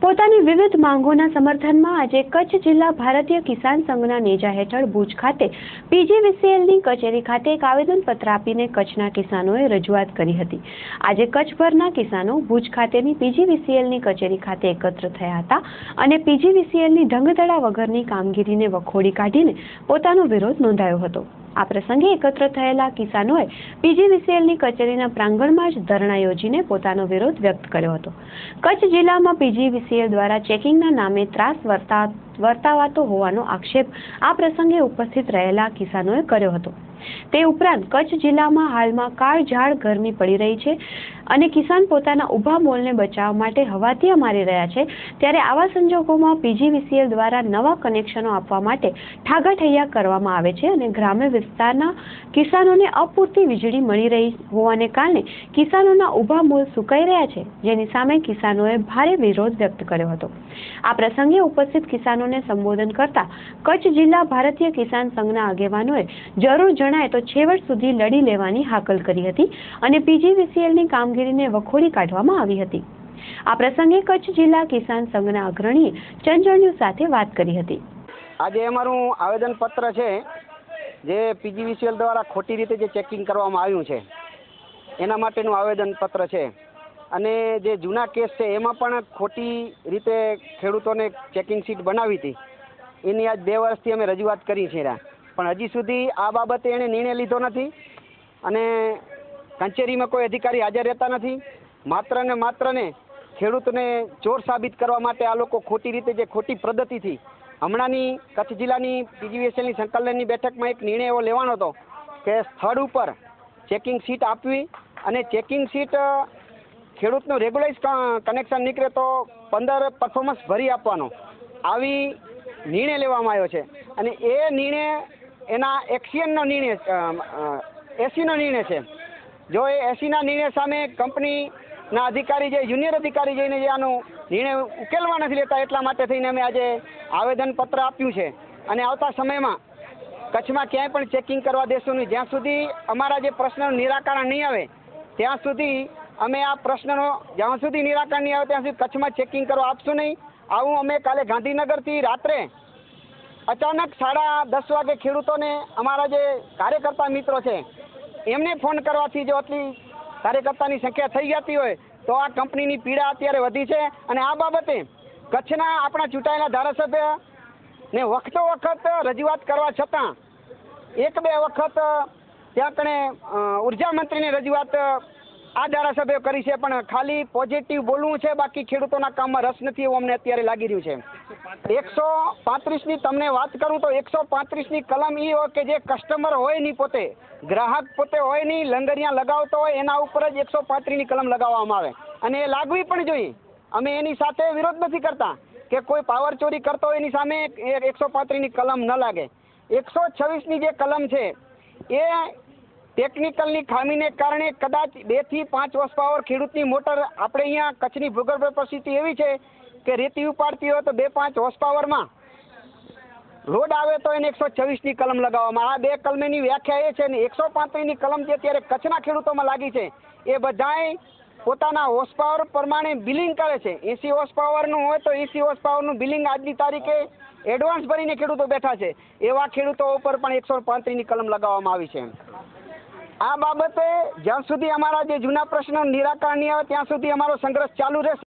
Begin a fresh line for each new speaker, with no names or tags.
પોતાની વિવિધ માંગોના સમર્થનમાં આજે કચ્છ જિલ્લા ભારતીય કિસાન સંઘના નેજા હેઠળ ભુજ ખાતે પીજીવીસીએલની કચેરી ખાતે એક આવેદનપત્ર આપીને કચ્છના કિસાનોએ રજૂઆત કરી હતી। આજે કચ્છભરના કિસાનો ભુજ ખાતેની પીજીવીસીએલની કચેરી ખાતે એકત્ર થયા હતા અને પીજીવીસીએલની ઢંગધડા વગરની કામગીરીને વખોડી કાઢીને પોતાનો વિરોધ નોંધાવ્યો હતો। આ પ્રસંગે એકત્ર થયેલા કિસાનોએ પીજીવીસીએલની કચેરીના પ્રાંગણમાં જ ધરણા યોજીને પોતાનો વિરોધ વ્યક્ત કર્યો હતો। કચ્છ જિલ્લામાં પીજીવીસીએલ દ્વારા ચેકિંગના નામે ત્રાસ વર્તાવાતો હોવાનો આક્ષેપ આ પ્રસંગે ઉપસ્થિત રહેલા કિસાનોએ કર્યો હતો। તે ઉપરાંત કચ્છ જિલ્લામાં હાલમાં કાળઝાળ ગરમી પડી રહી છે અને કિસાન પોતાના ઊભા મોલને બચાવવા માટે હવાતિયા મારી રહ્યા છે, ત્યારે આવા સંજોગોમાં પીજીવીસીએલ દ્વારા નવા કનેક્શનો આપવા માટે ઠાગાઠૈયા કરવામાં આવે છે અને ગ્રામ્ય વિસ્તારના કિસાનોને અપૂરતી વીજળી મળી રહી હોવાને કારણે કિસાનોના ઊભા મોલ સુકાઈ રહ્યા છે, જેની સામે કિસાનોએ ભારે વિરોધ વ્યક્ત કર્યો હતો। આ પ્રસંગે ઉપસ્થિત કિસાનોને સંબોધન કરતા કચ્છ જિલ્લા ભારતીય કિસાન સંઘના આગેવાનોએ જરૂર જણાય તો છેવટ સુધી લડી લેવાની હાકલ કરી હતી અને પીજીવીસીએલની કામગીરીને વખોડી કાઢવામાં આવી હતી। આ પ્રસંગે કચ્છ જિલ્લા કિસાન સંઘના અગ્રણીએ ચંચળ ન્યૂઝ સાથે વાત કરી હતી।
આજે અમારું આવેદનપત્ર છે જે પીજીવીસીએલ દ્વારા ખોટી રીતે જે ચેકિંગ કરવામાં આવ્યું છે એના માટેનું આવેદનપત્ર છે અને જે જૂના કેસ છે એમાં પણ ખોટી રીતે ખેડૂતોને ચેકિંગ સીટ બનાવી હતી એની આજ 2 વર્ષથી અમે રજૂઆત કરી છે, પણ હજી સુધી આ બાબતે એણે નિર્ણય લીધો નથી અને કચેરીમાં કોઈ અધિકારી હાજર રહેતા નથી। માત્ર ને ખેડૂતને ચોર સાબિત કરવા માટે આ લોકો ખોટી રીતે જે ખોટી પદ્ધતિથી હમણાંની કચ્છ જિલ્લાની પીજીવીસીએલની સંકલનની બેઠકમાં એક નિર્ણય એવો લેવાનો હતો કે સ્થળ ઉપર ચેકિંગ સીટ આપવી અને ચેકિંગ સીટ ખેડૂતનું રેગ્યુલાઇઝ કનેક્શન નીકળે તો 15 પરફોર્મન્સ ભરી આપવાનો આવી નિર્ણય લેવામાં આવ્યો છે અને એ નિર્ણય એના એક્શનનો નિર્ણય 80નો નિર્ણય છે। જો એ 80ના નિર્ણય સામે કંપનીના અધિકારી જે જુનિયર અધિકારી જઈને જે આનો નિર્ણય ઉકેલવા નથી લેતા એટલા માટે થઈને અમે આજે આવેદનપત્ર આપ્યું છે અને આવતા સમયમાં કચ્છમાં ક્યાંય પણ ચેકિંગ કરવા દેશું નહીં। જ્યાં સુધી અમારા જે પ્રશ્નનું નિરાકરણ નહીં આવે ત્યાં સુધી અમે આ પ્રશ્નનો જ્યાં સુધી નિરાકરણ નહીં આવે ત્યાં સુધી કચ્છમાં ચેકિંગ કરવા આપશું નહીં। આવું અમે કાલે ગાંધીનગરથી રાત્રે અચાનક 10:30 વાગે ખેડૂતોને અમારા જે કાર્યકર્તા મિત્રો છે એમને ફોન કરવાથી જો આટલી કાર્યકર્તાની સંખ્યા થઈ જતી હોય તો આ કંપનીની પીડા અત્યારે વધી છે અને આ બાબતે કચ્છના આપણા ચૂંટાયેલા ધારાસભ્યને વખત રજૂઆત કરવા છતાં 1-2 વખત ત્યાં કણે ઉર્જા મંત્રીને રજૂઆત આ ધારાસભ્યો કરી છે, પણ ખાલી પોઝિટિવ બોલવું છે, બાકી ખેડૂતોના કામમાં રસ નથી એવું અમને અત્યારે લાગી રહ્યું છે। 135ની તમને વાત કરું તો 135ની કલમ એ હોય કે જે કસ્ટમર હોય નહીં, પોતે ગ્રાહક પોતે હોય નહીં, લંગરિયા લગાવતો હોય એના ઉપર જ 135ની કલમ લગાવવામાં આવે અને એ લાગવી પણ જોઈએ। અમે એની સાથે વિરોધ નથી કરતા કે કોઈ પાવર ચોરી કરતો હોય એની સામે 135ની કલમ ન લાગે। 126ની જે કલમ છે એ ટેકનિકલની ખામીને કારણે કદાચ 2 થી 5 હોર્સ પાવર ખેડૂતની મોટર આપણે અહીંયા કચ્છની ભૂગર્ભ પરિસ્થિતિ એવી છે કે રેતી ઉપાડતી હોય તો 2-5 હોર્સ પાવરમાં લોડ આવે તો એને 126ની કલમ લગાવવામાં। આ 2 કલમની વ્યાખ્યા એ છે ને 135ની કલમ જે અત્યારે કચ્છના ખેડૂતોમાં લાગી છે એ બધાય પોતાના હોર્સ પાવર પ્રમાણે બિલિંગ કરે છે। 80 હોર્સ પાવરનું હોય તો 80 હોર્સ પાવરનું બિલિંગ આજની તારીખે એડવાન્સ ભરીને ખેડૂતો બેઠા છે, એવા ખેડૂતો ઉપર પણ 135ની કલમ લગાવવામાં આવી છે। આ બાબતે જ્યાં સુધી અમારા જે જૂના પ્રશ્નો નિરાકરણ નહીં આવે ત્યાં સુધી અમારો સંઘર્ષ ચાલુ રહેશે।